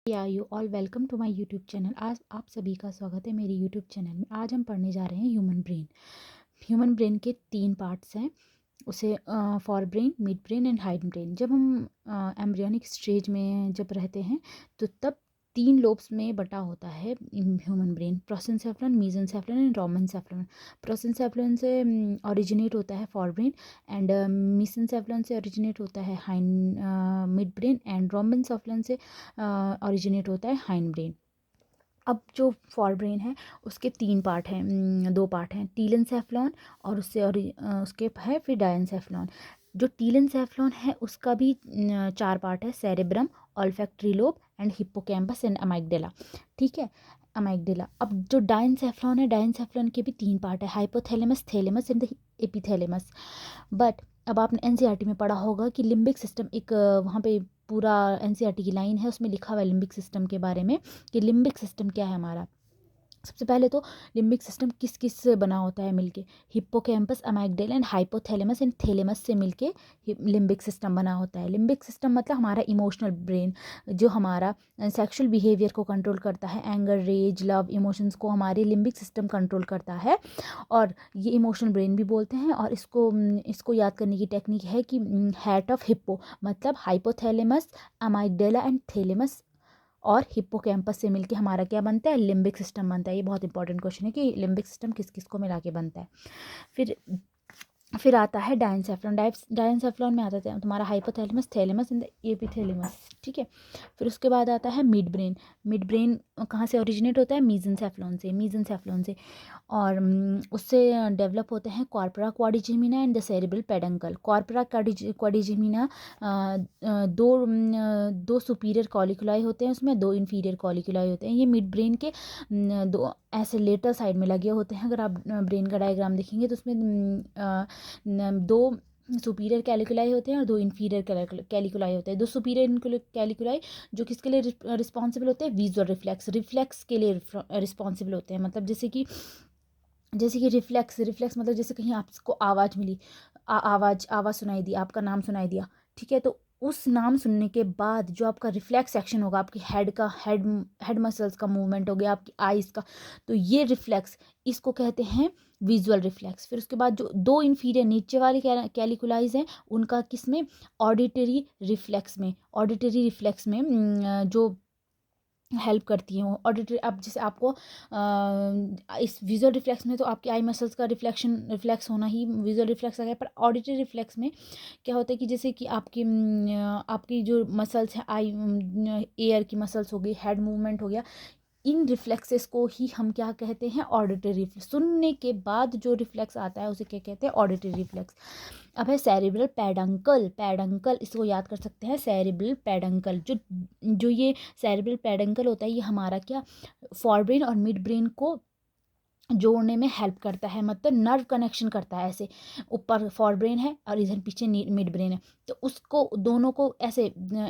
या you all welcome to my YouTube channel. आज आप सभी का स्वागत है मेरे यूट्यूब चैनल में। आज हम पढ़ने जा रहे हैं ह्यूमन ब्रेन। ह्यूमन ब्रेन के 3 पार्ट्स हैं, उसे for brain, mid brain and hide brain. जब हम एम्ब्रियोनिक स्टेज में जब रहते हैं तो तब 3 लोब्स में बटा होता है ह्यूमन ब्रेन: प्रोसेंसेफ्लॉन, मेसेंसेफ्लॉन एंड रोमेंसेफ्लॉन। प्रोसेंसेफ्लॉन से ओरिजिनेट होता है फॉर ब्रेन, एंड मेसेंसेफ्लॉन से ओरिजिनेट होता है हाइंड मिड ब्रेन, एंड रोमेंसेफ्लॉन से ओरिजिनेट होता है हाइंड ब्रेन। अब जो फॉर ब्रेन है उसके 3 पार्ट हैं, 2 पार्ट हैं, टीलेंसेफ्लॉन और उससे और उसके है फिर डायंसेफ्लॉन। जो टीलेंसेफ्लॉन है उसका भी 4 पार्ट है: cerebrum, olfactory lobe and hippocampus and amygdala. ठीक है, अमाइगडाला। अब जो डायंसेफ्लॉन है, डायंसेफ्लॉन के भी 3 पार्ट है: hypothalamus, thalamus and epithalamus. But अब आपने एनसीईआरटी में पढ़ा होगा कि लिम्बिक सिस्टम एक वहाँ पे पूरा एनसीईआरटी की लाइन है, उसमें लिखा हुआ है लिम्बिक सिस्टम के बारे में कि लिम्बिक सिस्टम क्या है हमारा। सबसे पहले तो लिम्बिक सिस्टम किस किस से बना होता है मिलके: hippocampus, amygdala and hypothalamus and thalamus से मिलके लिम्बिक सिस्टम बना होता है। लिम्बिक सिस्टम मतलब हमारा इमोशनल ब्रेन, जो हमारा सेक्सुअल बिहेवियर को कंट्रोल करता है, एंगर, रेज, लव, इमोशंस को हमारे लिम्बिक सिस्टम कंट्रोल करता है। और ये इमोशनल ब्रेन भी बोलते हैं। और इसको याद करने की टेक्निक है कि हैट ऑफ हिप्पो मतलब हाइपोथैलेमस, अमाइगडाला एंड थैलेमस और हिप्पोकैम्पस से मिलके हमारा क्या बनता है, लिम्बिक सिस्टम बनता है। ये बहुत इंपॉर्टेंट क्वेश्चन है कि लिम्बिक सिस्टम किस किस को मिला के बनता है। फिर फिर आता है डायंसेफ्लॉन। डायंसेफ्लॉन में आता है तुम्हारा हाइपोथैलेमस, थैलेमस एंड एपिथैलेमस। ठीक है, फिर उसके बाद आता है मिड ब्रेन। मिड ब्रेन कहाँ से ओरिजिनेट होता है? मीजेंसेफ्लॉन से। और उससे डेवलप होते हैं corpora quadrigemina and the cerebral peduncle. Corpora quadrigemina दो सुपीरियर कॉलिकुलाई होते हैं, उसमें 2 इंफीरियर कॉलिकुलाई होते हैं। ये मिड ब्रेन के दो ऐसे लेटर साइड में लगे होते हैं। अगर आप ब्रेन का डायग्राम देखेंगे तो उसमें 2 सुपीरियर कैलिकुलाई होते हैं और 2 इंफीरियर कैलिकुलाई होते हैं। 2 सुपीरियर कैलिकुलाई जो किसके लिए रिस्पॉन्सिबल होते हैं? विजुअल रिफ्लेक्स के लिए रिस्पॉन्सिबल होते हैं। मतलब जैसे कि रिफ्लेक्स मतलब जैसे कहीं आपको आवाज़ मिली, आवाज़ सुनाई दी, आपका नाम सुनाई दिया। ठीक है, तो उस नाम सुनने के बाद जो आपका रिफ्लेक्स एक्शन होगा, आपकी हेड मसल्स का मूवमेंट हो गया, आपकी आइज़ का, तो ये रिफ्लेक्स, इसको कहते हैं विजुअल रिफ्लेक्स। फिर उसके बाद जो 2 इंफीरियर नीचे वाली कैलिकुलाइज हैं उनका किस में? ऑडिटरी रिफ्लेक्स में जो हेल्प करती हैं ऑडिटरी। अब जैसे आपको इस विजुअल रिफ्लेक्स में तो आपकी आई मसल्स का रिफ्लेक्स होना ही विजुअल रिफ्लेक्स आ गया, पर ऑडिटरी रिफ्लेक्स में क्या होता है कि जैसे कि आपकी जो मसल्स हैं, आई एयर की मसल्स हो गई, हेड मूवमेंट हो गया, इन रिफ्लेक्सेस को ही हम क्या कहते हैं? Auditory reflex. सुनने के बाद जो रिफ्लेक्स आता है उसे क्या कहते हैं? Auditory reflex. अब है सेरिब्रल पैडंकल, इसको याद कर सकते हैं, सेरिब्रल पैडंकल। जो ये सेरिब्रल पैडंकल होता है, ये हमारा क्या फॉर ब्रेन और मिड ब्रेन को जोड़ने में हेल्प करता है, मतलब नर्व कनेक्शन करता है। ऐसे ऊपर फॉर ब्रेन है और इधर पीछे मिड ब्रेन है, तो उसको दोनों को ऐसे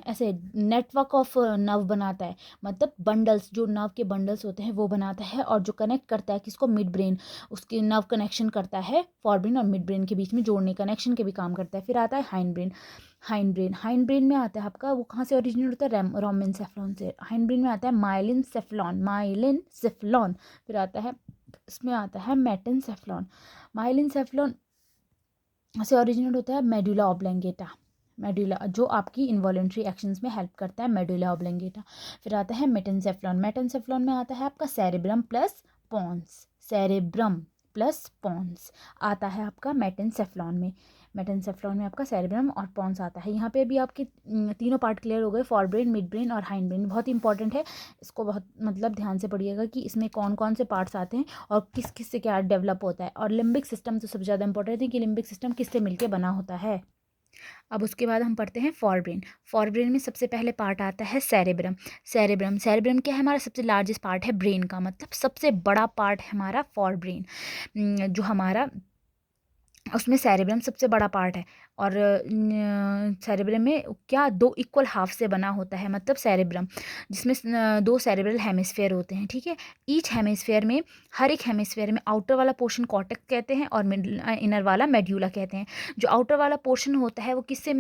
ऐसे नेटवर्क ऑफ नर्व बनाता है, मतलब बंडल्स, जो नर्व के बंडल्स होते हैं वो बनाता है, और जो कनेक्ट करता है किसको? Mid brain. उसके नर्व कनेक्शन करता है फॉर ब्रेन और मिड ब्रेन के बीच में, जोड़ने कनेक्शन के भी काम करता है। फिर आता है हाइंड ब्रेन में आता है आपका, वो कहाँ से ओरिजिनेट होता है? रोमेंसेफ्लॉन से। हाइंड ब्रेन में आता है माइलिन सेफ्लॉन। फिर आता है, इसमें आता है माइलिनसेफ्लॉन से ओरिजिनेट होता है मेडुला ऑब्लंगेटा। मेडुला जो आपकी इन्वॉलेंट्री एक्शंस में हेल्प करता है, मेडुला ऑब्लंगेटा। फिर आता है मेटेनसेफ्लॉन में आता है आपका सेरेब्रम प्लस पॉन्स आता है आपका मेटेनसेफ्लॉन में आपका सेरेब्रम और पॉन्स आता है। यहाँ पे भी आपके तीनों पार्ट क्लियर हो गए, फॉर ब्रेन, मिड ब्रेन और हाइंड ब्रेन। बहुत इंपॉर्टेंट है, इसको बहुत मतलब ध्यान से पढ़िएगा कि इसमें कौन कौन से पार्ट्स आते हैं और किस किस से क्या डेवलप होता है। और लिम्बिक सिस्टम तो सबसे ज़्यादा इंपॉर्टेंट है कि लिम्बिक सिस्टम किससे मिलकर बना होता है। अब उसके बाद हम पढ़ते हैं फॉर ब्रेन में सबसे पहले पार्ट आता है सेरेब्रम क्या है? हमारा सबसे लार्जेस्ट पार्ट है ब्रेन का, मतलब सबसे बड़ा पार्ट है हमारा फॉर ब्रेन, जो हमारा उसमें सेरेब्रम सबसे बड़ा पार्ट है। और सेरेब्रम में क्या दो इक्वल हाफ से बना होता है, मतलब सेरेब्रम जिसमें दो सेरेब्रल हेमिस्फेयर होते हैं, ठीक है। ईच हेमिस्फेयर में, हर एक हेमिस्फेयर में आउटर वाला पोर्शन कॉर्टेक्स कहते हैं और इनर वाला मेड्यूला कहते हैं। जो आउटर वाला पोर्शन होता है वो किससे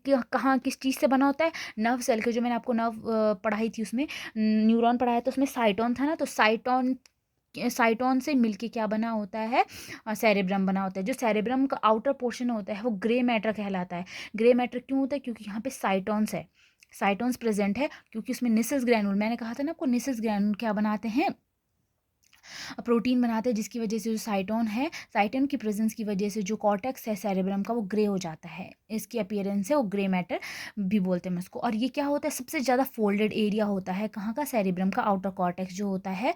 कहाँ किस चीज़ से बना होता है, नर्व सेल के, जो मैंने आपको नर्व पढ़ाई थी उसमें न्यूरॉन पढ़ाया था, उसमें साइटोन था ना, तो साइटोन से मिलके क्या बना होता है, सेरेब्रम बना होता है। जो सेरेब्रम का आउटर पोर्शन होता है वो ग्रे मैटर कहलाता है। ग्रे मैटर क्यों होता है, क्योंकि यहाँ पे साइटोन्स है, साइटोन्स प्रेजेंट है, क्योंकि उसमें निसिस ग्रैनुल, मैंने कहा था ना आपको, निसिस ग्रैनुल क्या बनाते हैं, प्रोटीन बनाते हैं, जिसकी वजह से जो साइटोन है, साइटोन की प्रेजेंस की वजह से जो कॉर्टेक्स है सेरेब्रम का वो ग्रे हो जाता है। इसकी अपीयरेंस है वो ग्रे मैटर भी बोलते हैं उसको। और ये क्या होता है, सबसे ज़्यादा फोल्डेड एरिया होता है कहाँ का, सेरेब्रम का आउटर कॉर्टेक्स जो होता है,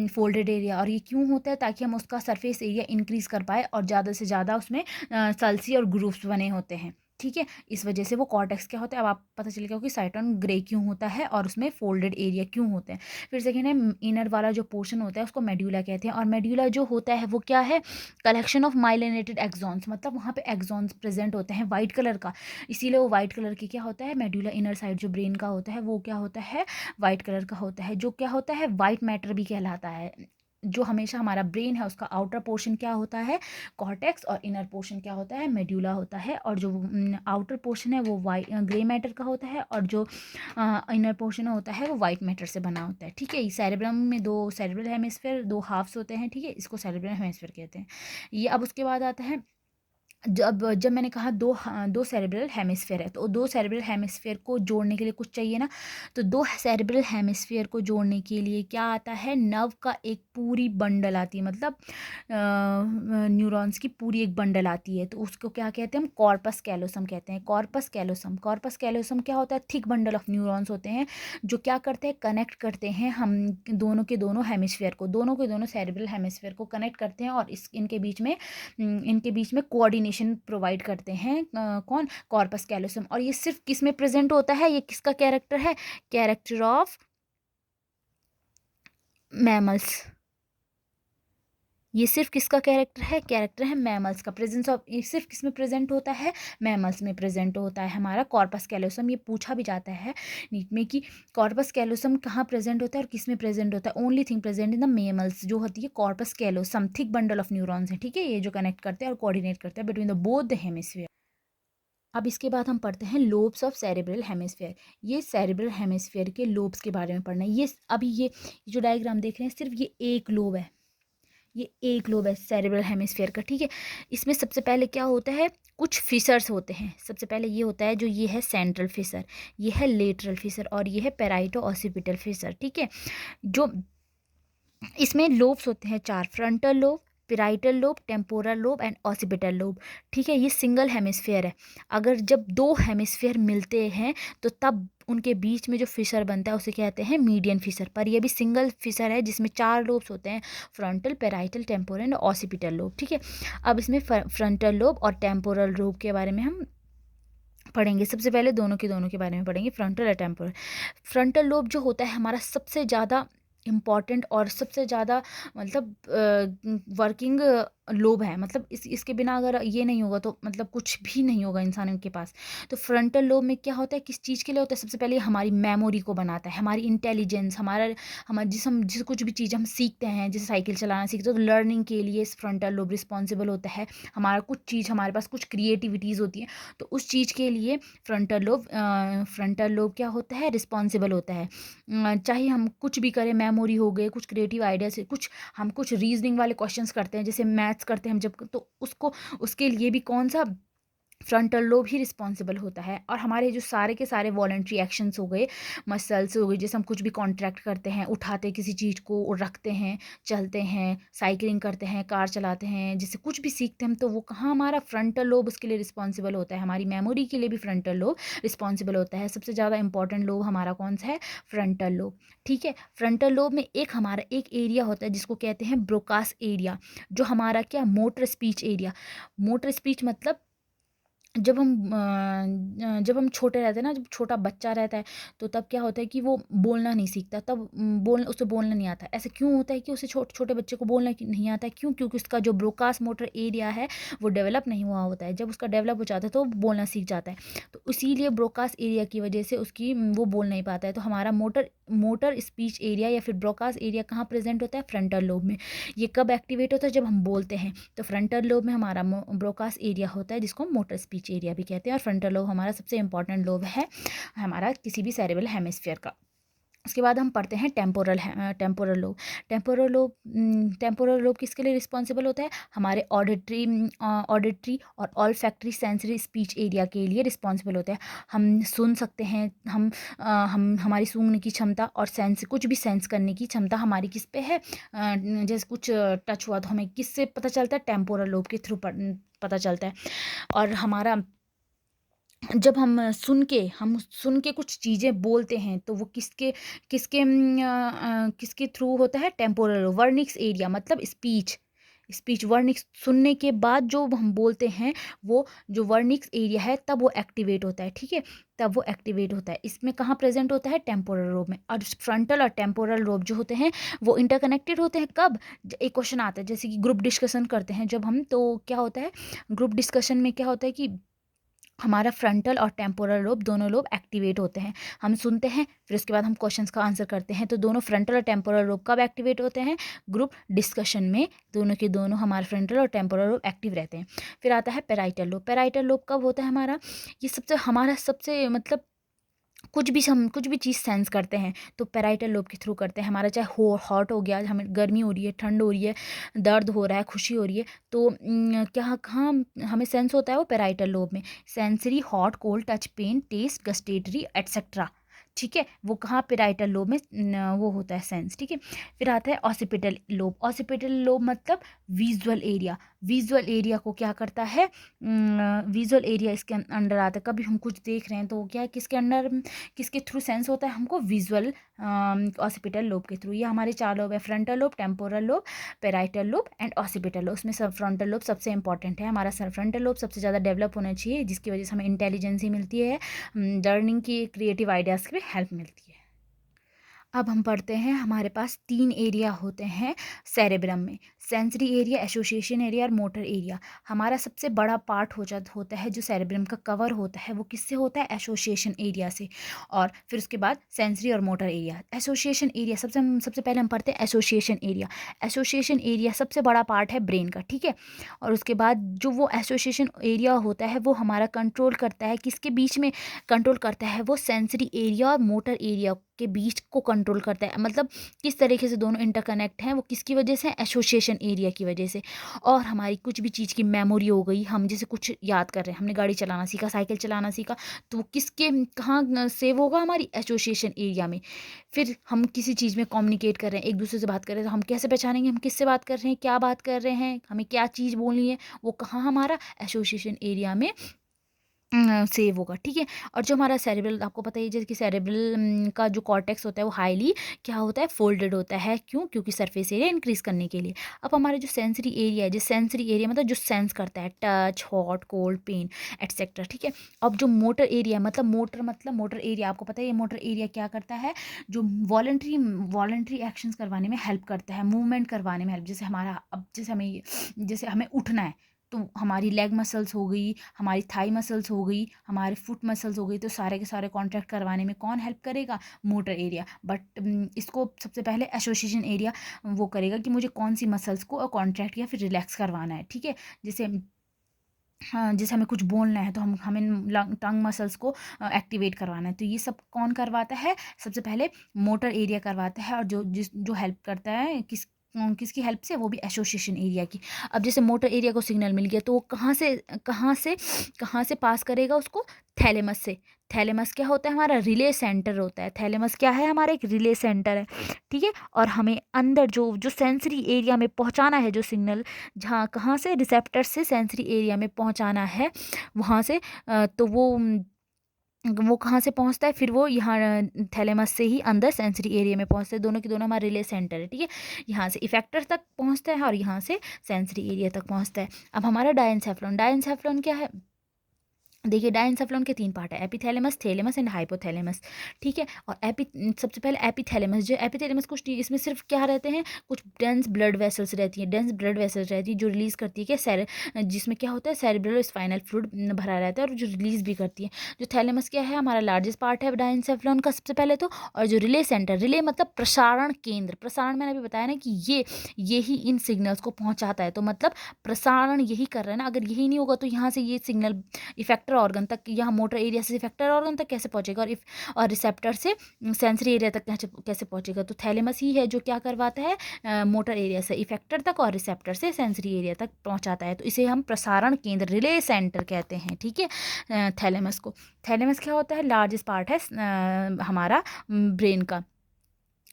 फोल्डेड एरिया। और ये क्यों होता है, ताकि हम उसका सरफेस एरिया इंक्रीज कर पाए और ज़्यादा से ज़्यादा उसमें सल्सी और ग्रूव्स बने होते हैं, ठीक है। इस वजह से वो कॉर्टेक्स क्या होता है, अब आप पता चल गया कि साइटोन ग्रे क्यों होता है और उसमें फोल्डेड एरिया क्यों होते हैं। फिर सेकेंड है, इनर वाला जो पोर्शन होता है उसको मेड्यूला कहते हैं। और मेड्यूला जो होता है वो क्या है, कलेक्शन ऑफ माइलिनेटेड एक्सॉन्स, मतलब वहाँ पे एक्सॉन्स प्रेजेंट होते हैं वाइट कलर का, इसीलिए वो वाइट कलर की क्या होता है, मेड्यूला इनर साइड जो ब्रेन का होता है वो क्या होता है, वाइट कलर का होता है, जो क्या होता है, वाइट मैटर भी कहलाता है। जो हमेशा हमारा ब्रेन है उसका आउटर पोर्शन क्या होता है, कॉर्टेक्स, और इनर पोर्शन क्या होता है, मेड्यूला होता है। और जो आउटर पोर्शन है वो वाइट ग्रे मैटर का होता है, और जो इनर पोर्शन होता है वो वाइट मैटर से बना होता है, ठीक है। सेरेब्रम में दो सेरेब्रल हेमिस्फेयर, दो हाफ्स होते हैं, ठीक है, इसको सेरेब्रल हेमिस्फेयर कहते हैं। ये अब उसके बाद आता है, जब मैंने कहा दो सेरेब्रल हेमिस्फेयर है, तो दो सेरेब्रल हेमिस्फेयर को जोड़ने के लिए कुछ चाहिए ना, तो दो सेरेब्रल हेमिस्फेयर को जोड़ने के लिए क्या आता है, नर्व का एक पूरी बंडल आती है, मतलब न्यूरॉन्स की पूरी एक बंडल आती है, तो उसको क्या कहते हैं हम, कॉर्पस कैलोसम कहते हैं। कॉर्पस कैलोसम, कॉर्पस कैलोसम क्या होता है, थिक बंडल ऑफ न्यूरॉन्स होते हैं, जो क्या करते हैं, कनेक्ट करते हैं हम दोनों के दोनों हेमिस्फेयर को, दोनों के दोनों सेरेब्रल हेमिस्फेयर को कनेक्ट करते हैं, और इनके बीच में कोऑर्डिनेशन प्रोवाइड करते हैं, कौन, कॉर्पस कैलोसम। और ये सिर्फ किस में प्रेजेंट होता है, ये किसका कैरेक्टर है, कैरेक्टर ऑफ मैमल्स। ये सिर्फ किसका कैरेक्टर है, कैरेक्टर है मैमल्स का। प्रेजेंस ऑफ, ये सिर्फ किस में प्रेजेंट होता है, मैमल्स में प्रेजेंट होता है हमारा कॉर्पस कैलोसम। ये पूछा भी जाता है नीट में कि कॉर्पस कैलोसम कहाँ प्रेजेंट होता है और किस में प्रेजेंट होता है। Only thing present in the mammals जो होती है corpus callosum, thick bundle of neurons है, ठीक है, ये जो कनेक्ट करते हैं और कोऑर्डिनेट करते हैं between the both the hemisphere. अब इसके बाद हम पढ़ते हैं लोब्स ऑफ सेरेब्रल हेमिस्फेयर। ये सेरेब्रल हेमिस्फेयर के लोब्स के बारे में पढ़ना है। ये अभी ये जो डायग्राम देख रहे हैं सिर्फ ये एक लोब है, ये एक लोब है सेरेब्रल हेमिस्फेयर का, ठीक है। इसमें सबसे पहले क्या होता है, कुछ फिशर्स होते हैं। सबसे पहले ये होता है, जो ये है सेंट्रल फिशर, ये है लेटरल फिशर, और ये है पेराइटो ऑसिपिटल फिशर, ठीक है। जो इसमें लोब्स होते हैं चार, frontal lobe, parietal lobe, temporal lobe and occipital lobe, ठीक है। ये सिंगल हेमिस्फेयर है। अगर जब दो हेमिस्फेयर मिलते हैं तो तब उनके बीच में जो फिशर बनता है उसे कहते हैं मीडियन फिशर। पर ये भी सिंगल फिशर है जिसमें चार लोब्स होते हैं, frontal, parietal, temporal and occipital lobe, ठीक है। अब इसमें फ्रंटल लोब और टेम्पोरल लोब के बारे में हम पढ़ेंगे। सबसे पहले दोनों के बारे में पढ़ेंगे, फ्रंटल और टेम्पोरल। फ्रंटल लोब जो होता है हमारा सबसे ज़्यादा इम्पॉर्टेंट और सबसे ज़्यादा मतलब वर्किंग लोब है, मतलब इसके बिना अगर ये नहीं होगा तो मतलब कुछ भी नहीं होगा इंसानों के पास। तो फ्रंटल लोब में क्या होता है, किस चीज़ के लिए होता है, सबसे पहले हमारी मेमोरी को बनाता है, हमारी इंटेलिजेंस, हमारा जिस कुछ भी चीज़ हम सीखते हैं, जैसे साइकिल चलाना सीखते हो तो लर्निंग के लिए फ्रंटल लोब रिस्पॉन्सिबल होता है। हमारा कुछ चीज़, हमारे पास कुछ क्रिएटिविटीज़ होती है तो उस चीज़ के लिए फ्रंटल लोब क्या होता है, रिस्पॉन्सिबल होता है। चाहे हम कुछ भी करें, मेमोरी हो गए, कुछ क्रिएटिव आइडिया से हम कुछ रीजनिंग वाले क्वेश्चंस करते हैं, जैसे मैथ्स करते हैं हम जब, तो उसको उसके लिए भी कौन सा, फ्रंटल लोब ही रिस्पॉन्सिबल होता है। और हमारे जो सारे के सारे वॉलंटरी एक्शंस हो गए, मसल्स हो गए, जैसे हम कुछ भी कॉन्ट्रैक्ट करते हैं, उठाते किसी चीज़ को और रखते हैं, चलते हैं, साइकिलिंग करते हैं, कार चलाते हैं, जैसे कुछ भी सीखते हैं हम, तो वो कहाँ हमारा फ्रंटल लोब उसके लिए रिस्पॉन्सिबल होता है। हमारी मेमोरी के लिए भी फ्रंटल लोब रिस्पॉन्सिबल होता है। सबसे ज़्यादा इंपॉर्टेंट लोब हमारा कौन सा है, फ्रंटल लोब, ठीक है। फ्रंटल लोब में हमारा एक एरिया होता है जिसको कहते हैं ब्रोकास एरिया, जो हमारा क्या, motor speech area. Motor speech मतलब जब हम छोटे रहते हैं ना, जब छोटा बच्चा रहता है, तो तब क्या होता है कि वो बोलना नहीं सीखता, तब उसे बोलना नहीं आता। ऐसे क्यों होता है कि उसे छोटे बच्चे को बोलना नहीं आता है? क्यों? क्योंकि उसका जो ब्रोकास मोटर एरिया है वो डेवलप नहीं हुआ होता है। जब उसका डेवलप हो जाता है तो वो बोलना सीख जाता है। तो इसीलिए ब्रोकास एरिया की वजह से वो बोल नहीं पाता है। तो हमारा मोटर मोटर स्पीच एरिया या फिर ब्रोकास एरिया कहाँ प्रेजेंट होता है? फ्रंटल लोब में। ये कब एक्टिवेट होता है? जब हम बोलते हैं। तो फ्रंटल लोब में हमारा ब्रोकास एरिया होता है, जिसको हम मोटर स्पीच एरिया भी कहते हैं। और फ्रंटल लोब हमारा सबसे इंपॉर्टेंट लोब है हमारा किसी भी सेरेब्रल हेमिस्फीयर का। उसके बाद हम पढ़ते हैं टेम्पोरल लोब। टेम्पोरल लोब किसके लिए रिस्पॉन्सिबल होता है? हमारे ऑडिटरी और ऑल्फैक्टरी सेंसरी स्पीच एरिया के लिए रिस्पॉन्सिबल होता है। हम सुन सकते हैं, हम हमारी सूंघने की क्षमता और सेंस, कुछ भी सेंस करने की क्षमता हमारी किस पे है? जैसे कुछ टच हुआ तो हमें किससे पता चलता है? टेम्पोरल लोब के थ्रू पता चलता है। और हमारा जब हम सुन के कुछ चीज़ें बोलते हैं, तो वो किसके थ्रू होता है? टेम्पोरल वर्निक्स एरिया, मतलब स्पीच वर्निक्स सुनने के बाद जो हम बोलते हैं, वो जो वर्निक्स एरिया है तब वो एक्टिवेट होता है। ठीक है, तब वो एक्टिवेट होता है। इसमें कहाँ प्रेजेंट होता है? टेम्पोरल लोब में। और फ्रंटल और टेम्पोरल लोब जो होते हैं वो इंटरकनेक्टेड होते हैं। कब? एक क्वेश्चन आता है, जैसे कि ग्रुप डिस्कशन करते हैं जब हम, तो क्या होता है ग्रुप डिस्कशन में? क्या होता है कि हमारा फ्रंटल और टेम्पोरल लोब दोनों लोब एक्टिवेट होते हैं। हम सुनते हैं, फिर उसके बाद हम क्वेश्चंस का आंसर करते हैं। तो दोनों फ्रंटल और टेम्पोरल लोब कब एक्टिवेट होते हैं? ग्रुप डिस्कशन में दोनों के दोनों हमारे फ्रंटल और टेम्पोरल लोब एक्टिव रहते हैं। फिर आता है पेराइटल लोब। पेराइटल लोब कब होता है हमारा? ये सबसे मतलब कुछ भी चीज़ सेंस करते हैं तो पेराइटल लोब के थ्रू करते हैं। हमारा चाहे हॉट हो गया, हमें गर्मी हो रही है, ठंड हो रही है, दर्द हो रहा है, खुशी हो रही है, तो क्या कहाँ हमें सेंस होता है? वो पेराइटल लोब में। Sensory, hot, cold, touch, pain, taste, gustatory etcetera. ठीक है, वो कहाँ? पेराइटल लोब में वो होता है सेंस। ठीक है, फिर आता है ऑसिपिटल लोब। ऑसिपिटल लोब मतलब विजुअल एरिया। विजुअल एरिया को क्या करता है? विजुअल एरिया इसके अंडर आता है। कभी हम कुछ देख रहे हैं तो क्या है, किसके थ्रू सेंस होता है हमको? विजुअल ऑसिपिटल लोब के थ्रू। ये हमारे 4 लोब है: frontal lobe, temporal lobe, parietal lobe and occipital lobe. उसमें सब फ्रंटल लोब सबसे इंपॉर्टेंट है। हमारा फ्रंटल लोब सबसे ज़्यादा डेवलप होना चाहिए, जिसकी वजह से हमें इंटेलिजेंस ही मिलती है, लर्निंग की, क्रिएटिव आइडियाज़ की भी हेल्प मिलती है। अब हम पढ़ते हैं, हमारे पास 3 एरिया होते हैं सेरेब्रम में: सेंसरी एरिया, एसोसिएशन एरिया और मोटर एरिया। हमारा सबसे बड़ा पार्ट होता है जो सेरेब्रम का कवर होता है, वो किससे होता है? एसोसिएशन एरिया से। और फिर उसके बाद सेंसरी और मोटर एरिया। एसोसिएशन एरिया सबसे पहले हम पढ़ते हैं एसोसिएशन एरिया। एसोसिएशन एरिया सबसे बड़ा पार्ट है ब्रेन का। ठीक है, और उसके बाद जो वो एसोसिएशन एरिया होता है वो हमारा कंट्रोल करता है, किसके बीच में कंट्रोल करता है? वो सेंसरी एरिया और मोटर एरिया के बीच को कंट्रोल करता है। मतलब किस तरीके से दोनों इंटरकनेक्ट हैं, वो किसकी वजह से? एसोसिएशन एरिया की वजह से। और हमारी कुछ भी चीज़ की मेमोरी हो गई, हम जैसे कुछ याद कर रहे हैं, हमने गाड़ी चलाना सीखा, साइकिल चलाना सीखा, तो वो किसके कहाँ सेव होगा? हमारी एसोसिएशन एरिया में। फिर हम किसी चीज़ में कम्युनिकेट कर रहे हैं, एक दूसरे से बात कर रहे हैं, तो हम कैसे पहचानेंगे हम किससे बात कर रहे हैं, क्या बात कर रहे हैं, हमें क्या चीज़ बोलनी है? वो कहाँ? हमारा एसोसिएशन एरिया में सेव होगा। ठीक है, और जो हमारा सेरेब्रल, आपको पता ही है, जैसे कि सेरेब्रल का जो कॉर्टेक्स होता है वो हाईली क्या होता है? फोल्डेड होता है। क्यों? क्योंकि सरफेस एरिया इंक्रीज करने के लिए। अब हमारे जो सेंसरी एरिया है, जो सेंसरी एरिया मतलब जो सेंस करता है, touch, hot, cold, pain etcetera. ठीक है, अब जो मोटर एरिया मतलब मोटर एरिया, आपको पता है ये मोटर एरिया क्या करता है? जो वॉलंटरी एक्शंस करवाने में हेल्प करता है, मूवमेंट करवाने में हेल्प। जैसे हमारा, अब जैसे हमें उठना है, तो हमारी लेग मसल्स हो गई, हमारी थाई मसल्स हो गई, हमारे फुट मसल्स हो गई, तो सारे के सारे कॉन्ट्रैक्ट करवाने में कौन हेल्प करेगा? Motor area. बट इसको सबसे पहले एसोसिएशन एरिया वो करेगा कि मुझे कौन सी मसल्स को कॉन्ट्रैक्ट या फिर रिलैक्स करवाना है। ठीक है, जैसे हाँ, जैसे हमें कुछ बोलना है तो हमें टंग मसल्स को एक्टिवेट करवाना है, तो ये सब कौन करवाता है? सबसे पहले मोटर एरिया करवाता है। और जो हेल्प करता है किसकी हेल्प से? वो भी एसोसिएशन एरिया की। अब जैसे मोटर एरिया को सिग्नल मिल गया, तो वो कहाँ से पास करेगा उसको? थैलेमस से। थैलेमस क्या होता है? हमारा रिले सेंटर होता है। थैलेमस क्या है? हमारा एक रिले सेंटर है। ठीक है, और हमें अंदर जो जो सेंसरी एरिया में पहुंचाना है जो सिग्नल, जहाँ कहाँ से? रिसेप्टर से सेंसरी एरिया में पहुंचाना है, वहाँ से तो वो कहाँ से पहुंचता है? फिर वो यहाँ थैलेमस से ही अंदर सेंसरी एरिया में पहुंचता है। दोनों के दोनों हमारे रिले सेंटर है। ठीक है, यहाँ से इफेक्टर तक पहुंचता है और यहाँ से सेंसरी एरिया तक पहुंचता है। अब हमारा डायनसेफ्लॉन। डायनसेफ्लॉन क्या है? देखिए डायंसेफेलॉन के 3 पार्ट है, एपिथैलेमस, थैलेमस एंड हाइपोथैलेमस। ठीक है, और सबसे पहले एपिथैलेमस, जो एपिथैलेमस कुछ नहीं, इसमें सिर्फ क्या रहते हैं, कुछ डेंस ब्लड वेसल्स रहती हैं, डेंस ब्लड वेसल्स रहती है जो रिलीज करती है जिसमें क्या होता है, सेरेब्रल स्पाइनल फ्लूइड भरा रहता है और जो रिलीज भी करती है। जो थैलेमस क्या है, हमारा लार्जेस्ट पार्ट है डायंसेफेलॉन का सबसे पहले तो। और जो रिले सेंटर, रिले मतलब प्रसारण केंद्र, प्रसारण मैंने अभी बताया ना कि ये ही इन सिग्नल्स को पहुंचाता है, तो मतलब प्रसारण यही कर रहा है ना। अगर यही नहीं होगा तो यहाँ से ये सिग्नल इफेक्टर ऑर्गन तक, यहाँ मोटर एरिया से इफेक्टर ऑर्गन तक कैसे पहुंचेगा, और रिसेप्टर से सेंसरी एरिया तक कैसे पहुंचेगा। तो थैलेमस ही है जो क्या करवाता है, मोटर एरिया से इफेक्टर तक और रिसेप्टर से सेंसरी एरिया तक पहुंचाता है। तो इसे हम प्रसारण केंद्र, रिले सेंटर कहते हैं। ठीक है, थैलेमस को। थैलेमस क्या होता है, लार्जेस्ट पार्ट है हमारा ब्रेन का,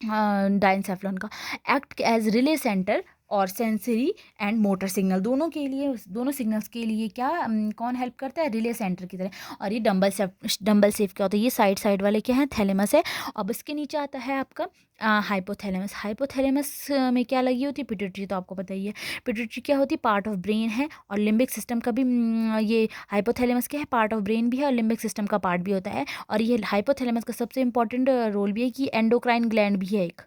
डायंसेफेलॉन का। एक्ट एज रिले सेंटर और सेंसरी एंड मोटर सिग्नल दोनों के लिए, दोनों सिग्नल्स के लिए क्या कौन हेल्प करता है, रिले सेंटर की तरह। और ये डंबल सेफ क्या होता है, ये साइड साइड वाले क्या है, थैलेमस है। अब इसके नीचे आता है आपका हाइपोथैलेमस। हाइपोथैलेमस में क्या लगी होती है, पिट्यूटरी, तो आपको पता ही है। पिट्यूटरी क्या होती है, पार्ट ऑफ ब्रेन है। और लिम्बिक सिस्टम का भी ये हाइपोथैलेमस क्या है, पार्ट ऑफ ब्रेन भी है और लिम्बिक सिस्टम का पार्ट भी होता है। और ये हाइपोथैलेमस का सबसे इंपॉर्टेंट रोल भी है कि एंडोक्राइन ग्लैंड भी है एक।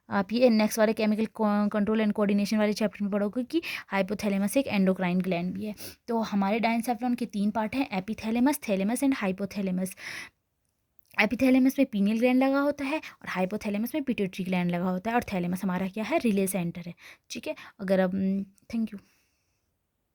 आप ये नेक्स्ट वाले केमिकल कंट्रोल एंड कोऑर्डिनेशन वाले चैप्टर में पढ़ोगे कि हाइपोथैलेमस एक एंडोक्राइन ग्लैंड भी है। तो हमारे डायंसेफेलॉन के 3 पार्ट हैं, epithalamus, thalamus and hypothalamus. Epithalamus में पीनियल ग्लैंड लगा होता है और हाइपोथैलेमस में पिट्यूटरी ग्लैंड लगा होता है, और थैलेमस हमारा क्या है, रिले सेंटर है। ठीक है, अगर अब थैंक यू।